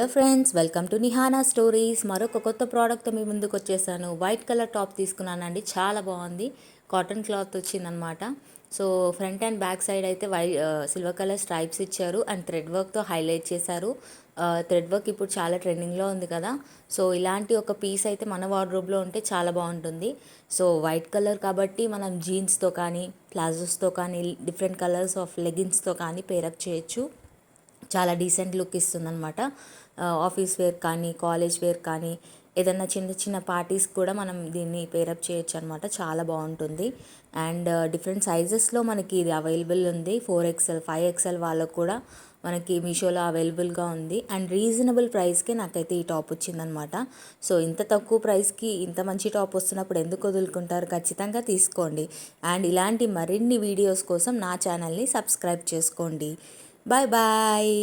Hello friends, welcome to Nihana stories. మరొక కొత్త ప్రోడక్ట్తో మీ ముందుకు వచ్చేసాను. వైట్ కలర్ టాప్ తీసుకున్నానండి, చాలా బాగుంది. కాటన్ క్లాత్ వచ్చిందనమాట. So front and back side అయితే సిల్వర్ కలర్ స్ట్రైప్స్ ఇచ్చారు అండ్ థ్రెడ్ వర్క్తో హైలైట్ చేశారు. థ్రెడ్ వర్క్ ఇప్పుడు చాలా ట్రెండింగ్లో ఉంది కదా. సో ఇలాంటి ఒక పీస్ అయితే మన వార్డ్రోబ్లో ఉంటే చాలా బాగుంటుంది. సో వైట్ కలర్ కాబట్టి మనం జీన్స్తో కానీ, ప్లాజోస్తో కానీ, డిఫరెంట్ కలర్స్ ఆఫ్ లెగిన్స్తో కానీ పేరప్ చేయొచ్చు. చాలా డీసెంట్ లుక్ ఇస్తుందన్నమాట. ఆఫీస్ వేర్ కానీ, కాలేజ్ వేర్ కానీ, ఏదన్నా చిన్న చిన్న పార్టీస్ కూడా మనం దీన్ని పేరప్ చేయొచ్చు అనమాట. చాలా బాగుంటుంది. అండ్ డిఫరెంట్ సైజెస్లో మనకి ఇది అవైలబుల్ ఉంది. 4XL 5XL వాళ్ళకు కూడా మనకి మీషోలో అవైలబుల్గా ఉంది. అండ్ రీజనబుల్ ప్రైస్కి నాకైతే ఈ టాప్ వచ్చిందనమాట. సో ఇంత తక్కువ ప్రైస్కి ఇంత మంచి టాప్ వస్తున్నప్పుడు ఎందుకు వదులుకుంటారు? ఖచ్చితంగా తీసుకోండి. అండ్ ఇలాంటి మరిన్ని వీడియోస్ కోసం నా ఛానల్ని సబ్స్క్రైబ్ చేసుకోండి. Bye bye.